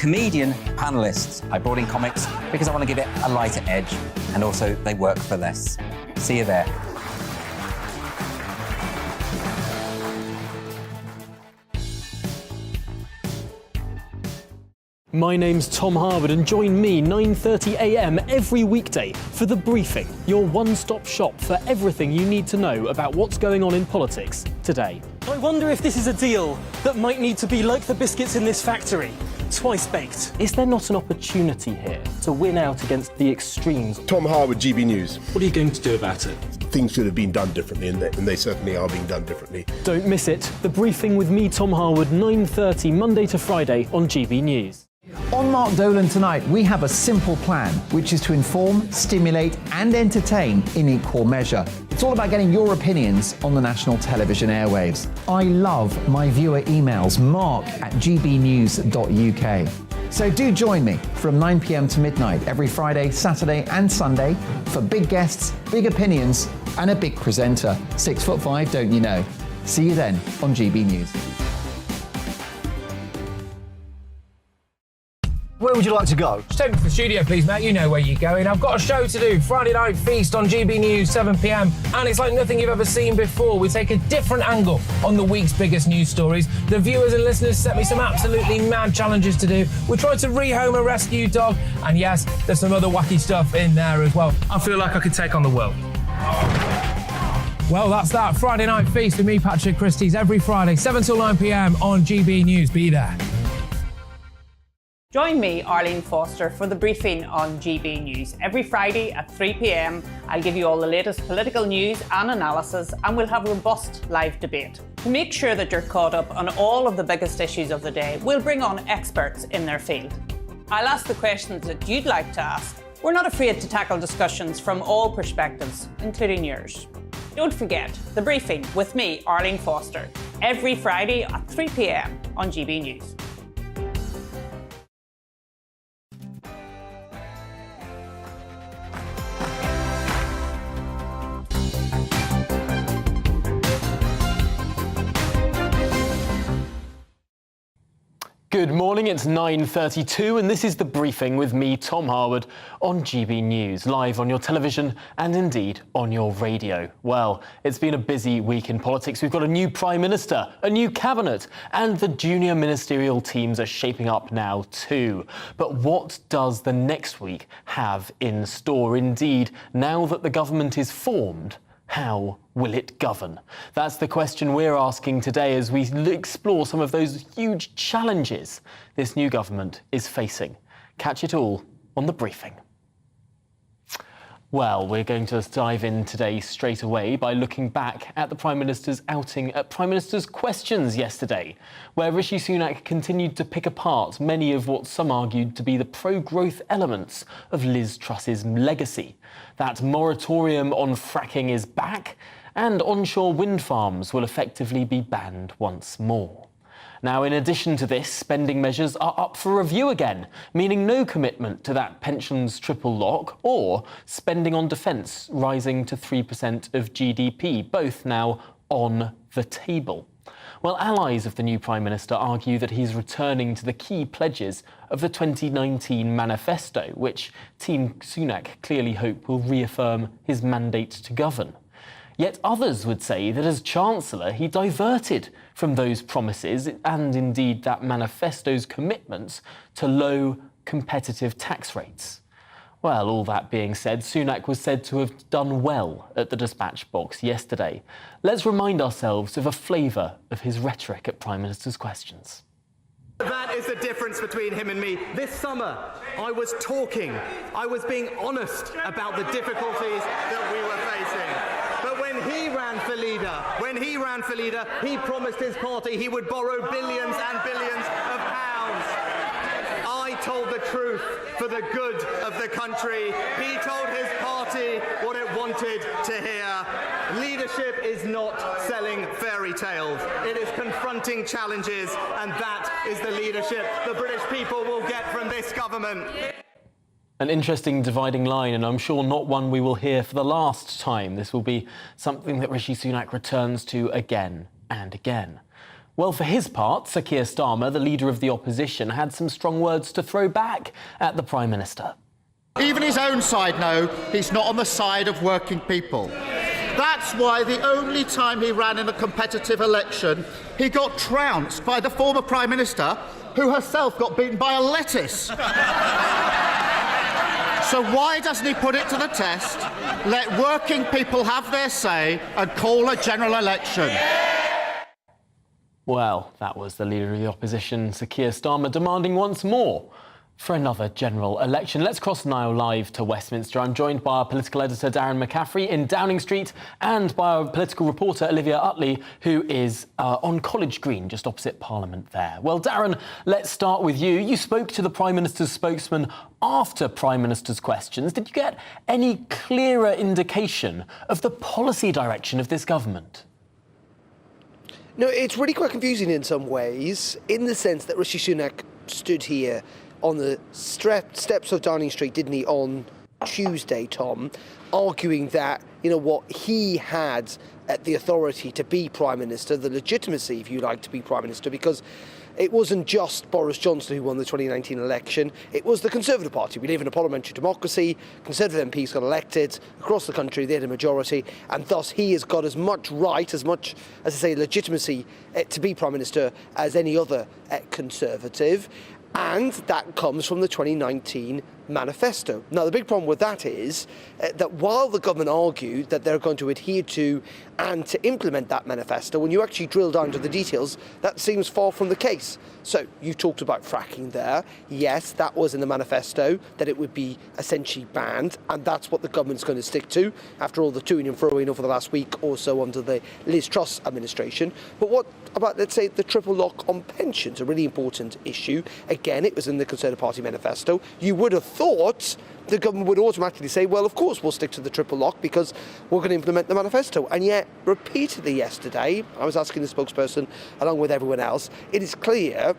comedian panellists. I brought in comics because I want to give it a lighter edge, and also they work for less. See you there. My name's Tom Harwood, and join me 9:30 a.m. every weekday for The Briefing, your one-stop shop for everything you need to know about what's going on in politics today. I wonder if this is a deal that might need to be like the biscuits in this factory, twice baked. Is there not an opportunity here to win out against the extremes? Tom Harwood, GBNews. What are you going to do about it? Things should have been done differently, and they certainly are being done differently. Don't miss it. The Briefing with me, Tom Harwood, 9:30 Monday to Friday on GB News. On Mark Dolan tonight, we have a simple plan, which is to inform, stimulate and entertain in equal measure. It's all about getting your opinions on the national television airwaves. I love my viewer emails, mark@gbnews.uk. So do join me from 9 p.m. to midnight every Friday, Saturday and Sunday for big guests, big opinions and a big presenter. 6'5", don't you know? See you then on GB News. Where would you like to go? Just take me to the studio, please, mate. You know where you're going. I've got a show to do. Friday Night Feast on GB News, 7 p.m. And it's like nothing you've ever seen before. We take a different angle on the week's biggest news stories. The viewers and listeners set me some absolutely mad challenges to do. We tried to rehome a rescue dog. And yes, there's some other wacky stuff in there as well. I feel like I could take on the world. Well, that's that. Friday Night Feast with me, Patrick Christie's, every Friday, 7 till 9 p.m. on GB News. Be there. Join me, Arlene Foster, for The Briefing on GB News. Every Friday at 3 p.m, I'll give you all the latest political news and analysis, and we'll have robust live debate. To make sure that you're caught up on all of the biggest issues of the day, we'll bring on experts in their field. I'll ask the questions that you'd like to ask. We're not afraid to tackle discussions from all perspectives, including yours. Don't forget, The Briefing with me, Arlene Foster, every Friday at 3 p.m. on GB News. Good morning, it's 9:32 and this is The Briefing with me, Tom Harwood, on GB News, live on your television and indeed on your radio. Well, it's been a busy week in politics. We've got a new Prime Minister, a new cabinet, and the junior ministerial teams are shaping up now too. But what does the next week have in store? Indeed, now that the government is formed, how will it govern? That's the question we're asking today as we explore some of those huge challenges this new government is facing. Catch it all on The Briefing. Well, we're going to dive in today straight away by looking back at the Prime Minister's outing at Prime Minister's Questions yesterday, where Rishi Sunak continued to pick apart many of what some argued to be the pro-growth elements of Liz Truss's legacy. That moratorium on fracking is back, and onshore wind farms will effectively be banned once more. Now, in addition to this, spending measures are up for review again, meaning no commitment to that pensions triple lock or spending on defence rising to 3% of GDP, both now on the table. Well, allies of the new Prime Minister argue that he's returning to the key pledges of the 2019 manifesto, which Team Sunak clearly hope will reaffirm his mandate to govern. Yet others would say that as Chancellor, he diverted from those promises and indeed that manifesto's commitments to low competitive tax rates. Well, all that being said, Sunak was said to have done well at the dispatch box yesterday. Let's remind ourselves of a flavour of his rhetoric at Prime Minister's Questions. That is the difference between him and me. This summer, I was talking, I was being honest about the difficulties that we were facing. But when he ran for leader, he promised his party he would borrow billions and billions of pounds. I told the truth for the good of the country. He told his party what it wanted to hear. Leadership is not selling fairy tales. It is confronting challenges, and that is the leadership the British people will get from this government. An interesting dividing line, and I'm sure not one we will hear for the last time. This will be something that Rishi Sunak returns to again and again. Well, for his part, Sir Keir Starmer, the leader of the opposition, had some strong words to throw back at the Prime Minister. Even his own side know he's not on the side of working people. That's why the only time he ran in a competitive election, he got trounced by the former Prime Minister, who herself got beaten by a lettuce. So why doesn't he put it to the test, let working people have their say and call a general election? Well, that was the leader of the opposition, Sir Keir Starmer, demanding once more for another general election. Let's cross now live to Westminster. I'm joined by our political editor, Darren McCaffrey, in Downing Street, and by our political reporter, Olivia Utley, who is on College Green, just opposite Parliament there. Well, Darren, let's start with you. You spoke to the Prime Minister's spokesman after Prime Minister's questions. Did you get any clearer indication of the policy direction of this government? No, it's really quite confusing in some ways, in the sense that Rishi Sunak stood here on the steps of Downing Street, didn't he, on Tuesday, Tom, arguing that, what he had the authority to be Prime Minister, the legitimacy, if you like, to be Prime Minister, because it wasn't just Boris Johnson who won the 2019 election, it was the Conservative Party. We live in a parliamentary democracy, Conservative MPs got elected across the country, they had a majority, and thus he has got as much right, as much, as I say, legitimacy to be Prime Minister as any other Conservative. And that comes from the 2019 manifesto. Now, the big problem with that is that while the government argued that they're going to adhere to and to implement that manifesto, when you actually drill down to the details, that seems far from the case. So you talked about fracking there. Yes, that was in the manifesto, that it would be essentially banned, and that's what the government's going to stick to after all the toing and froing over the last week or so under the Liz Truss administration. But what about, let's say, the triple lock on pensions, a really important issue? Again, it was in the Conservative Party manifesto. You would have thought the government would automatically say, well, of course we'll stick to the triple lock because we're going to implement the manifesto. And yet, repeatedly yesterday, I was asking the spokesperson, along with everyone else, it is clear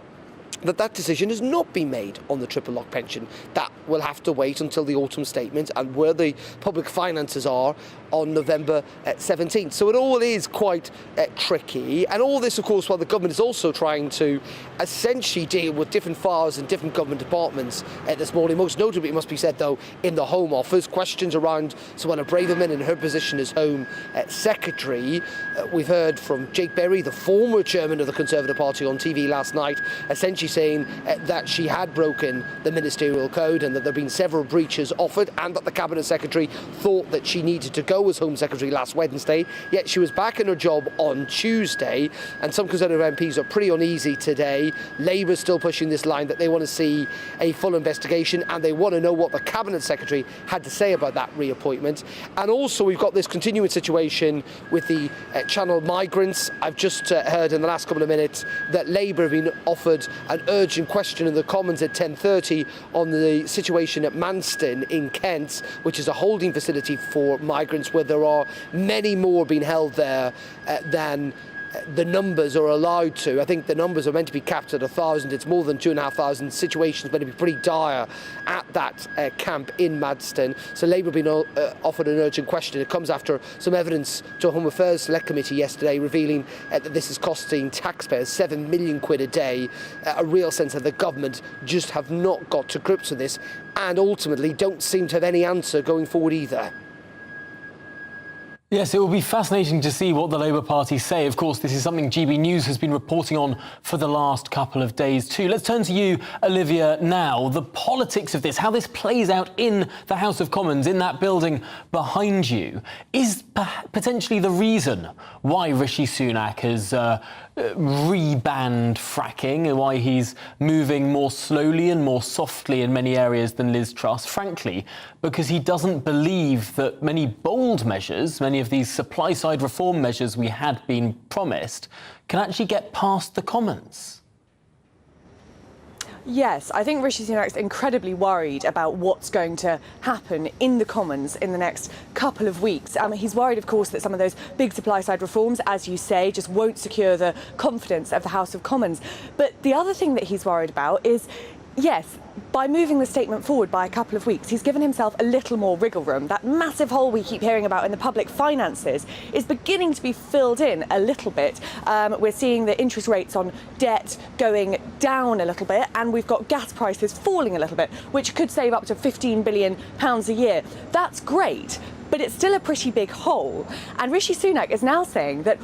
that decision has not been made on the triple lock pension. That will have to wait until the autumn statement and where the public finances are on November 17th. So it all is quite tricky. And all this, of course, while the government is also trying to essentially deal with different files in different government departments this morning. Most notably, it must be said, though, in the Home Office, questions around Suana Braverman and her position as Home Secretary. We've heard from Jake Berry, the former chairman of the Conservative Party, on TV last night, essentially saying that she had broken the ministerial code and that there have been several breaches offered, and that the Cabinet Secretary thought that she needed to go as Home Secretary last Wednesday, yet she was back in her job on Tuesday. And some Conservative MPs are pretty uneasy today. Labour's still pushing this line that they want to see a full investigation and they want to know what the Cabinet Secretary had to say about that reappointment. And also we've got this continuing situation with the Channel migrants. I've just heard in the last couple of minutes that Labour have been offered an urgent question in the Commons at 10:30 on the situation at Manston in Kent, which is a holding facility for migrants where there are many more being held there than the numbers are allowed to. I think the numbers are meant to be capped at 1,000. It's more than 2,500. Situations meant to be pretty dire at that camp in Manston. So Labour have been offered an urgent question. It comes after some evidence to a Home Affairs Select Committee yesterday revealing that this is costing taxpayers £7 million a day. A real sense that the government just have not got to grips with this and ultimately don't seem to have any answer going forward either. Yes, it will be fascinating to see what the Labour Party say. Of course, this is something GB News has been reporting on for the last couple of days too. Let's turn to you, Olivia, now. The politics of this, how this plays out in the House of Commons, in that building behind you, is potentially the reason why Rishi Sunak has rebanned fracking and why he's moving more slowly and more softly in many areas than Liz Truss, frankly, because he doesn't believe that many bold measures, many of these supply-side reform measures we had been promised, can actually get past the Commons. Yes, I think Rishi Sunak's incredibly worried about what's going to happen in the Commons in the next couple of weeks. He's worried, of course, that some of those big supply-side reforms, as you say, just won't secure the confidence of the House of Commons. But the other thing that he's worried about is yes, by moving the statement forward by a couple of weeks, he's given himself a little more wriggle room. That massive hole we keep hearing about in the public finances is beginning to be filled in a little bit. We're seeing the interest rates on debt going down a little bit, and we've got gas prices falling a little bit, which could save up to £15 billion a year. That's great, but it's still a pretty big hole. And Rishi Sunak is now saying that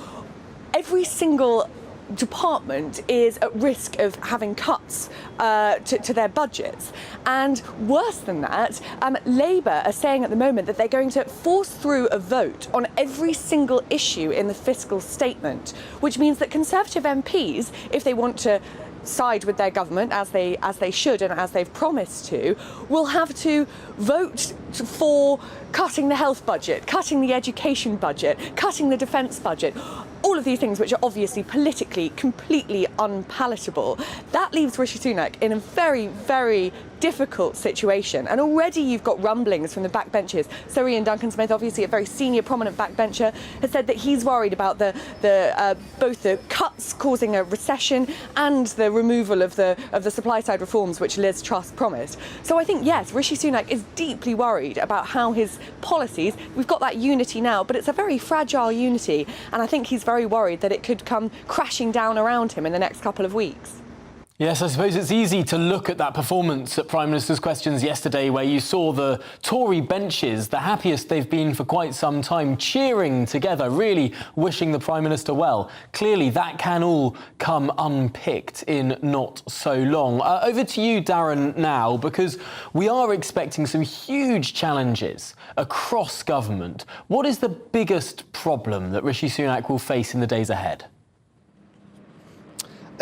every single department is at risk of having cuts to their budgets. And worse than that, Labour are saying at the moment that they're going to force through a vote on every single issue in the fiscal statement, which means that Conservative MPs, if they want to side with their government as they should and as they've promised to, will have to vote for cutting the health budget, cutting the education budget, cutting the defence budget. All of these things which are obviously politically completely unpalatable. That leaves Rishi Sunak in a very, very difficult situation. And already you've got rumblings from the backbenchers. Sir Ian Duncan-Smith, obviously a very senior, prominent backbencher, has said that he's worried about both the cuts causing a recession and the removal of the supply-side reforms which Liz Truss promised. So I think, yes, Rishi Sunak is deeply worried about how his policies, we've got that unity now, but it's a very fragile unity, and I think he's very worried that it could come crashing down around him in the next couple of weeks. Yes, I suppose it's easy to look at that performance at Prime Minister's Questions yesterday, where you saw the Tory benches, the happiest they've been for quite some time, cheering together, really wishing the Prime Minister well. Clearly, that can all come unpicked in not so long. Over to you, Darren, now, because we are expecting some huge challenges across government. What is the biggest problem that Rishi Sunak will face in the days ahead?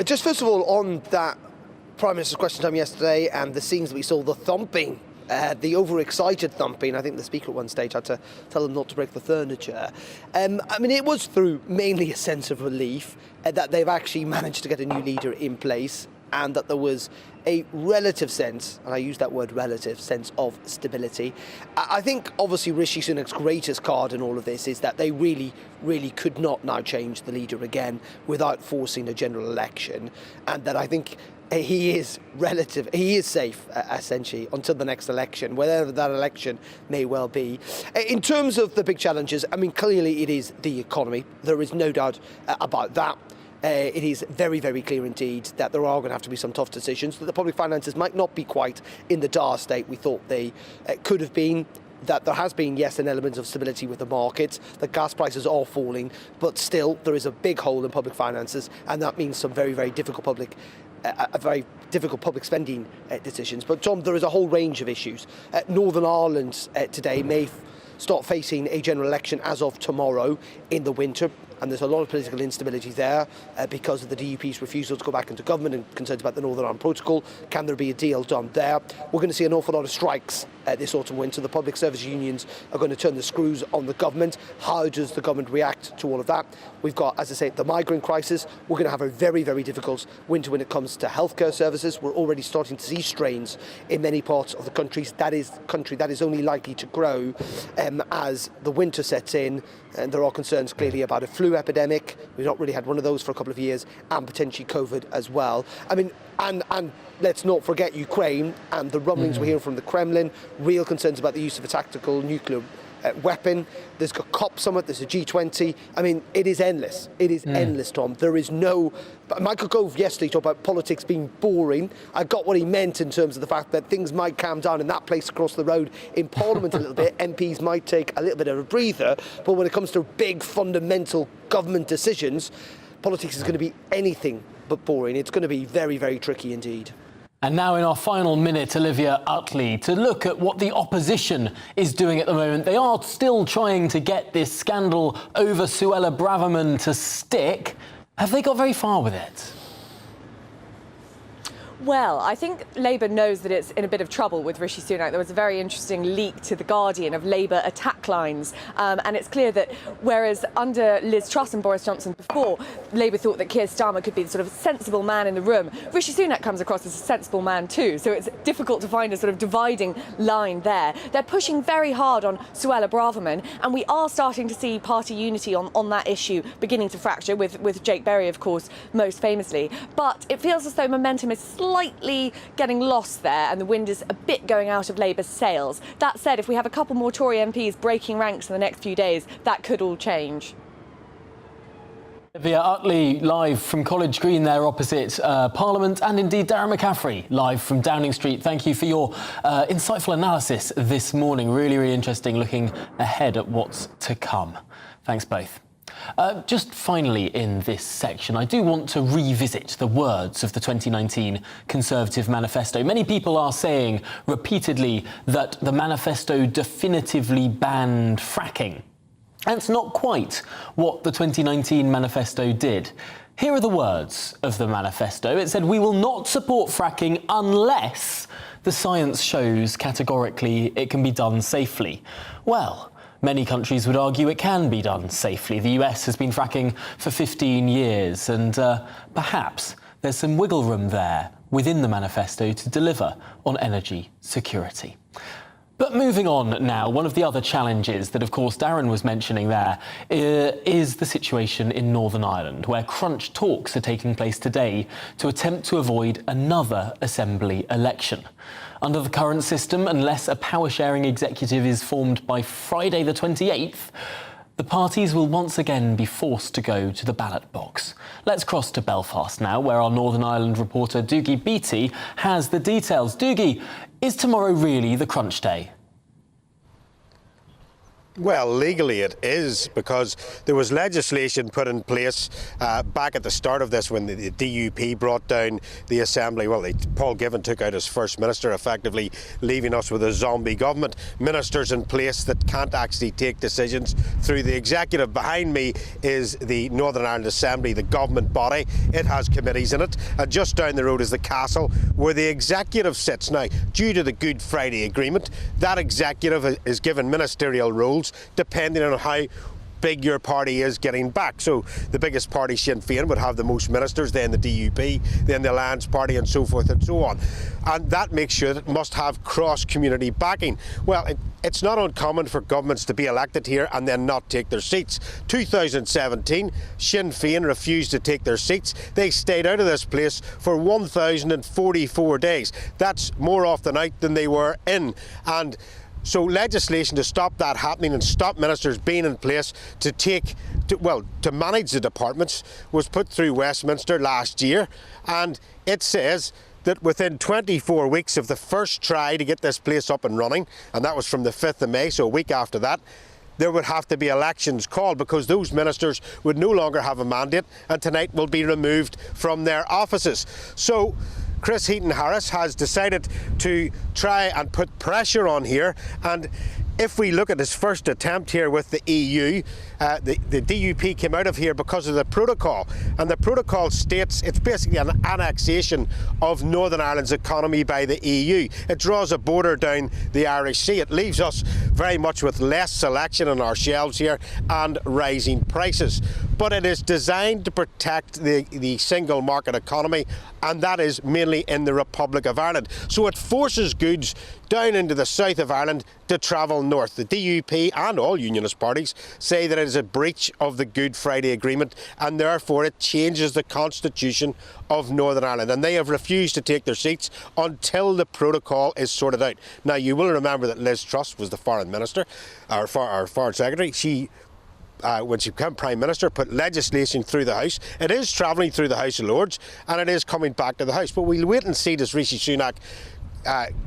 Just first of all, on that Prime Minister's Question Time yesterday and the scenes that we saw, the thumping, the overexcited thumping, I think the Speaker at one stage had to tell them not to break the furniture. I mean, it was through mainly a sense of relief that they've actually managed to get a new leader in place, and that there was a relative sense, and I use that word relative, sense of stability. I think obviously Rishi Sunak's greatest card in all of this is that they really could not now change the leader again without forcing a general election, and that I think he is safe, essentially, until the next election, whatever that election may well be. In terms of the big challenges, I mean, clearly it is the economy. There is no doubt about that. It is very, very clear indeed that there are going to have to be some tough decisions, that the public finances might not be quite in the dire state we thought they could have been, that there has been, yes, an element of stability with the markets, that gas prices are falling, but still there is a big hole in public finances, and that means some very, very difficult public spending decisions. But Tom, there is a whole range of issues. Northern Ireland today may start facing a general election as of tomorrow in the winter, and there's a lot of political instability there because of the DUP's refusal to go back into government and concerns about the Northern Ireland Protocol. Can there be a deal done there? We're going to see an awful lot of strikes this autumn winter. The public service unions are going to turn the screws on the government. How does the government react to all of that? We've got, as I say, the migrant crisis. We're going to have a very, very difficult winter when it comes to healthcare services. We're already starting to see strains in many parts of the country. That is only likely to grow as the winter sets in. And there are concerns clearly about a flu epidemic. We've not really had one of those for a couple of years, and potentially COVID as well. I mean, and let's not forget Ukraine and the rumblings we're hearing from the Kremlin, real concerns about the use of a tactical nuclear weapon. There's a COP summit, there's a G20. I mean, it is endless. It is endless, Tom. There is no... Michael Gove yesterday talked about politics being boring. I got what he meant in terms of the fact that things might calm down in that place across the road in Parliament a little bit. MPs might take a little bit of a breather. But when it comes to big, fundamental government decisions, politics is going to be anything but boring. It's going to be very, very tricky indeed. And now in our final minute, Olivia Utley, to look at what the opposition is doing at the moment. They are still trying to get this scandal over Suella Braverman to stick. Have they got very far with it? Well, I think Labour knows that it's in a bit of trouble with Rishi Sunak. There was a very interesting leak to The Guardian of Labour attack lines. And it's clear that whereas under Liz Truss and Boris Johnson before, Labour thought that Keir Starmer could be the sort of sensible man in the room, Rishi Sunak comes across as a sensible man too. So it's difficult to find a sort of dividing line there. They're pushing very hard on Suella Braverman, and we are starting to see party unity on that issue beginning to fracture, with Jake Berry, of course, most famously. But it feels as though momentum is slightly slightly getting lost there, and the wind is a bit going out of Labour's sails. That said, if we have a couple more Tory MPs breaking ranks in the next few days, that could all change. Via Utley live from College Green there opposite Parliament, and indeed Darren McCaffrey live from Downing Street. Thank you for your insightful analysis this morning. Really, really interesting looking ahead at what's to come. Thanks both. Just finally in this section, I do want to revisit the words of the 2019 Conservative manifesto. Many people are saying repeatedly that the manifesto definitively banned fracking. That's not quite what the 2019 manifesto did. Here are the words of the manifesto. It said, "We will not support fracking unless the science shows categorically it can be done safely." Well, many countries would argue it can be done safely. The US has been fracking for 15 years, and perhaps there's some wiggle room there within the manifesto to deliver on energy security. But moving on now, one of the other challenges that, of course, Darren was mentioning there is the situation in Northern Ireland, where crunch talks are taking place today to attempt to avoid another Assembly election. Under the current system, unless a power-sharing executive is formed by Friday the 28th, the parties will once again be forced to go to the ballot box. Let's cross to Belfast now, where our Northern Ireland reporter Doogie Beattie has the details. Doogie, is tomorrow really the crunch day? Well, legally it is, because there was legislation put in place back at the start of this when the DUP brought down the Assembly. Well, Paul Givan took out his First Minister, effectively leaving us with a zombie government. Ministers in place that can't actually take decisions through the executive. Behind me is the Northern Ireland Assembly, the government body. It has committees in it. And just down the road is the castle where the executive sits. Now, due to the Good Friday Agreement, that executive is given ministerial roles depending on how big your party is getting back. So the biggest party, Sinn Féin, would have the most ministers, then the DUP, then the Alliance Party, and so forth and so on. And that makes sure that it must have cross-community backing. Well, it's not uncommon for governments to be elected here and then not take their seats. 2017, Sinn Féin refused to take their seats. They stayed out of this place for 1,044 days. That's more often out than they were in. And so legislation to stop that happening and stop ministers being in place to manage the departments was put through Westminster last year, and it says that within 24 weeks of the first try to get this place up and running, and that was from the 5th of May, so a week after that, there would have to be elections called, because those ministers would no longer have a mandate and tonight will be removed from their offices. So Chris Heaton-Harris has decided to try and put pressure on here, and if we look at his first attempt here with the EU, the DUP came out of here because of the protocol, and the protocol states it's basically an annexation of Northern Ireland's economy by the EU. It draws a border down the Irish Sea. It leaves us very much with less selection on our shelves here and rising prices. But it is designed to protect the single market economy, and that is mainly in the Republic of Ireland. So it forces goods down into the south of Ireland to travel north. The DUP and all unionist parties say that it is a breach of the Good Friday Agreement, and therefore it changes the constitution of Northern Ireland, and they have refused to take their seats until the protocol is sorted out. Now, you will remember that Liz Truss was the foreign minister, our foreign secretary. She when she became Prime Minister, put legislation through the House. It is travelling through the House of Lords, and it is coming back to the House. But we'll wait and see, does Rishi Sunak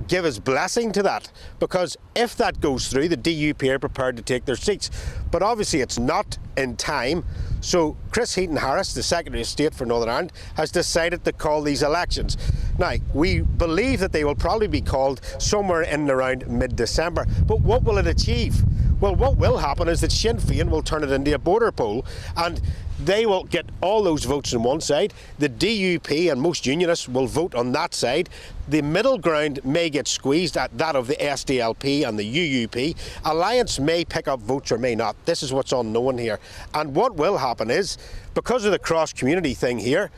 give his blessing to that, because if that goes through, the DUP are prepared to take their seats. But obviously it's not in time, so Chris Heaton-Harris, the Secretary of State for Northern Ireland, has decided to call these elections. Now, we believe that they will probably be called somewhere in and around mid-December, but what will it achieve? Well, what will happen is that Sinn Féin will turn it into a border poll, and they will get all those votes on one side. The DUP and most unionists will vote on that side. The middle ground may get squeezed at that of the SDLP and the UUP. Alliance may pick up votes or may not. This is what's unknown here. And what will happen is, because of the cross-community thing here,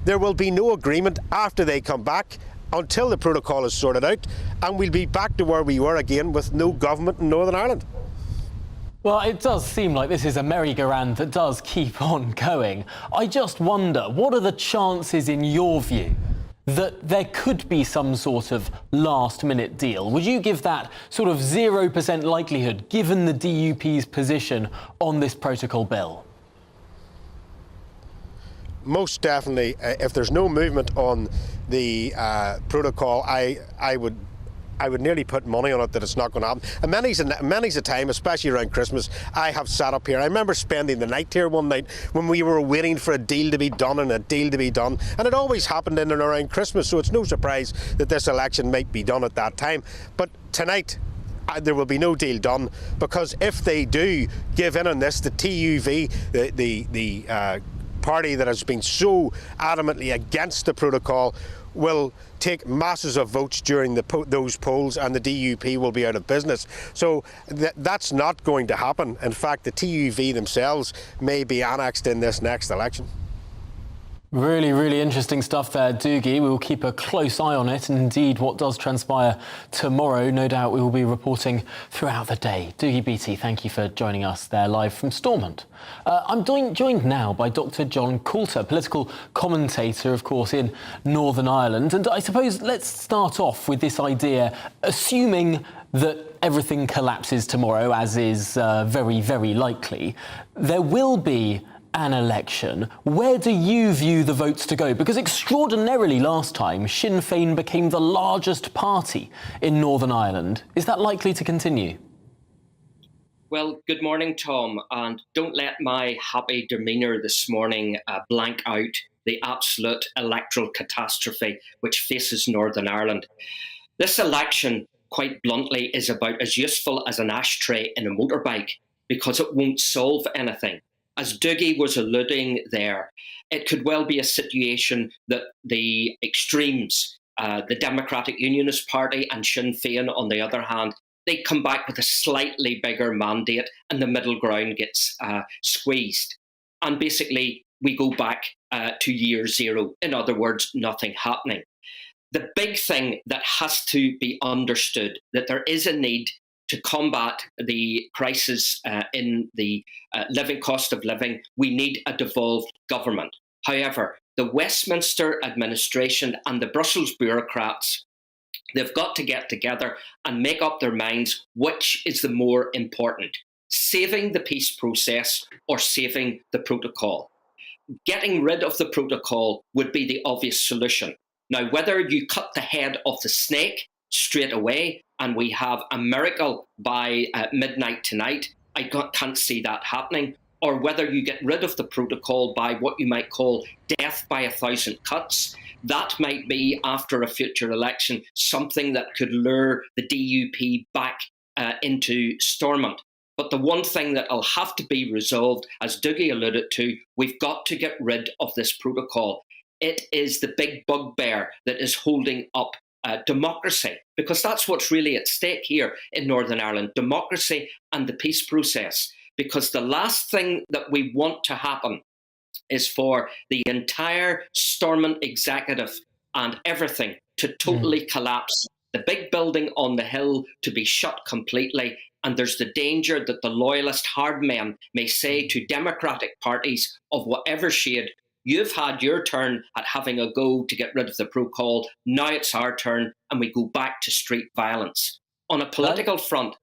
there will be no agreement after they come back until the protocol is sorted out, and we'll be back to where we were again with no government in Northern Ireland. Well, it does seem like this is a merry-go-round that does keep on going. I just wonder, what are the chances, in your view, that there could be some sort of last-minute deal? Would you give that sort of 0% likelihood, given the DUP's position on this protocol bill? Most definitely. If there's no movement on the protocol, I would nearly put money on it that it's not going to happen. And many's a time, especially around Christmas, I have sat up here. I remember spending the night here one night when we were waiting for a deal to be done and a deal to be done. And it always happened in and around Christmas, so it's no surprise that this election might be done at that time. But tonight, there will be no deal done, because if they do give in on this, the TUV, the party that has been so adamantly against the protocol, will take masses of votes during those polls, and the DUP will be out of business. So that's not going to happen. In fact, the TUV themselves may be annexed in this next election. Really, really interesting stuff there, Doogie. We will keep a close eye on it, and indeed what does transpire tomorrow. No doubt we will be reporting throughout the day. Doogie Beattie, thank you for joining us there live from Stormont. I'm joined now by Dr. John Coulter, political commentator, of course, in Northern Ireland. And I suppose let's start off with this idea, assuming that everything collapses tomorrow, as is very, very likely, there will be an election. Where do you view the votes to go? Because extraordinarily last time, Sinn Féin became the largest party in Northern Ireland. Is that likely to continue? Well, good morning, Tom, and don't let my happy demeanour this morning blank out the absolute electoral catastrophe which faces Northern Ireland. This election, quite bluntly, is about as useful as an ashtray in a motorbike, because it won't solve anything. As Doogie was alluding there, it could well be a situation that the extremes, the Democratic Unionist Party and Sinn Féin, on the other hand, they come back with a slightly bigger mandate and the middle ground gets squeezed. And basically, we go back to year zero. In other words, nothing happening. The big thing that has to be understood, that there is a need to combat the crisis in the living cost of living, we need a devolved government. However, the Westminster administration and the Brussels bureaucrats, they've got to get together and make up their minds which is the more important, saving the peace process or saving the protocol. Getting rid of the protocol would be the obvious solution. Now, whether you cut the head off the snake straight away and we have a miracle by midnight tonight, I can't see that happening, or whether you get rid of the protocol by what you might call death by 1,000 cuts, that might be, after a future election, something that could lure the DUP back into Stormont. But the one thing that will have to be resolved, as Doogie alluded to, we've got to get rid of this protocol. It is the big bugbear that is holding up democracy, because that's what's really at stake here in Northern Ireland, democracy and the peace process. Because the last thing that we want to happen is for the entire Stormont executive and everything to totally collapse, the big building on the hill to be shut completely, and there's the danger that the loyalist hard men may say to democratic parties of whatever shade, you've had your turn at having a go to get rid of the protocol, now it's our turn, and we go back to street violence. On a political front,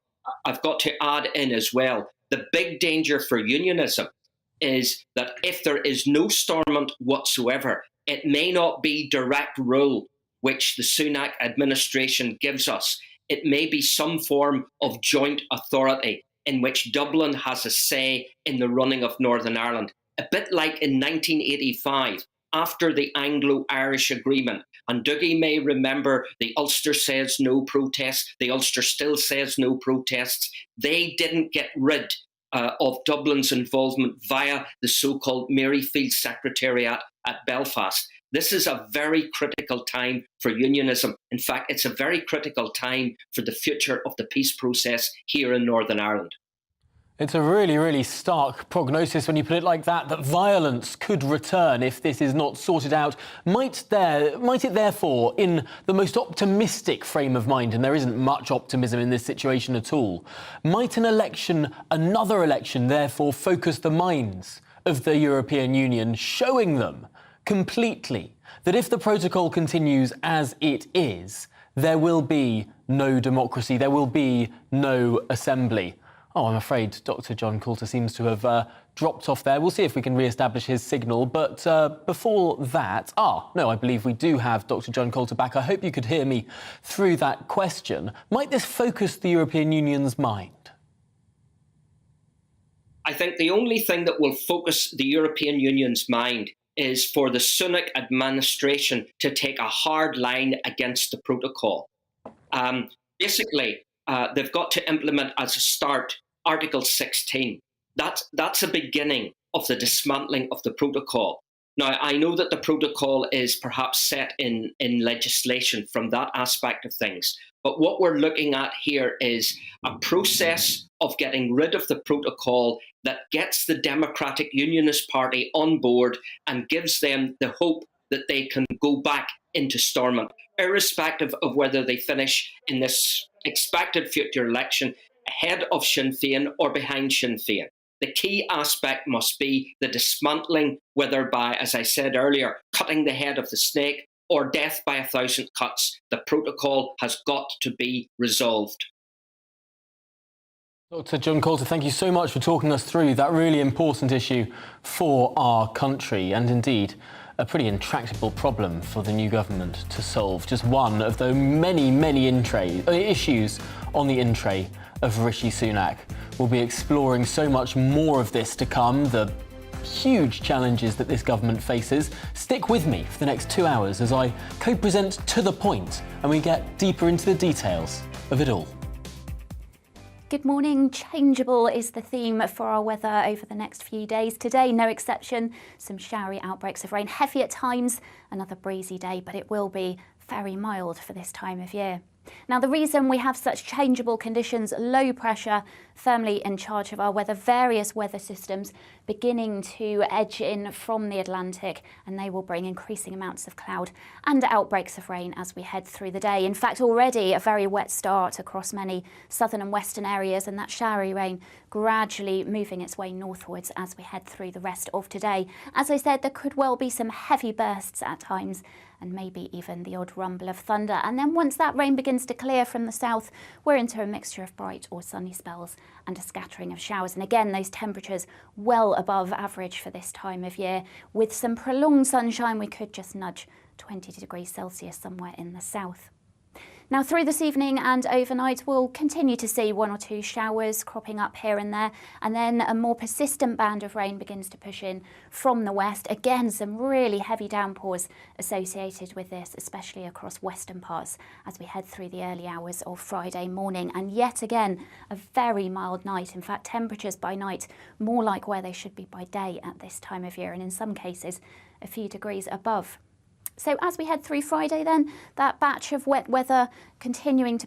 I've got to add in as well, the big danger for unionism is that if there is no Stormont whatsoever, it may not be direct rule which the Sunak administration gives us. It may be some form of joint authority in which Dublin has a say in the running of Northern Ireland. A bit like in 1985, after the Anglo-Irish Agreement. And Doogie may remember the Ulster says no protests, the Ulster still says no protests. They didn't get rid of Dublin's involvement via the so-called Maryfield Secretariat at Belfast. This is a very critical time for unionism. In fact, it's a very critical time for the future of the peace process here in Northern Ireland. It's a really, really stark prognosis when you put it like that violence could return if this is not sorted out. Might it therefore, in the most optimistic frame of mind, and there isn't much optimism in this situation at all, might another election, therefore focus the minds of the European Union, showing them completely that if the protocol continues as it is, there will be no democracy, there will be no assembly. Oh, I'm afraid Dr. John Coulter seems to have dropped off there. We'll see if we can re-establish his signal. But before that... no, I believe we do have Dr. John Coulter back. I hope you could hear me through that question. Might this focus the European Union's mind? I think the only thing that will focus the European Union's mind is for the Sunak administration to take a hard line against the protocol. Basically, they've got to implement as a start Article 16. That's a beginning of the dismantling of the protocol. Now, I know that the protocol is perhaps set in legislation from that aspect of things, but what we're looking at here is a process of getting rid of the protocol that gets the Democratic Unionist Party on board and gives them the hope that they can go back into Stormont, irrespective of whether they finish in this expected future election ahead of Sinn Féin or behind Sinn Féin. The key aspect must be the dismantling, whether by, as I said earlier, cutting the head of the snake or death by 1,000 cuts. The protocol has got to be resolved. Dr. John Coulter, thank you so much for talking us through that really important issue for our country, and indeed a pretty intractable problem for the new government to solve. Just one of the many, many issues on the in-tray of Rishi Sunak. We'll be exploring so much more of this to come, the huge challenges that this government faces. Stick with me for the next 2 hours as I co-present To The Point and we get deeper into the details of it all. Good morning. Changeable is the theme for our weather over the next few days. Today, no exception. Some showery outbreaks of rain, heavy at times, another breezy day, but it will be very mild for this time of year. Now, the reason we have such changeable conditions, low pressure firmly in charge of our weather, various weather systems beginning to edge in from the Atlantic, and they will bring increasing amounts of cloud and outbreaks of rain as we head through the day. In fact, already a very wet start across many southern and western areas, and that showery rain gradually moving its way northwards as we head through the rest of today. As I said, there could well be some heavy bursts at times, and maybe even the odd rumble of thunder. And then once that rain begins to clear from the south, we're into a mixture of bright or sunny spells and a scattering of showers. And again, those temperatures well above average for this time of year. With some prolonged sunshine, we could just nudge 20 degrees Celsius somewhere in the south. Now, through this evening and overnight, we'll continue to see 1 or 2 showers cropping up here and there, and then a more persistent band of rain begins to push in from the west. Again, some really heavy downpours associated with this, especially across western parts as we head through the early hours of Friday morning. And yet again, a very mild night. In fact, temperatures by night more like where they should be by day at this time of year, and in some cases a few degrees above. So as we head through Friday then, that batch of wet weather continuing to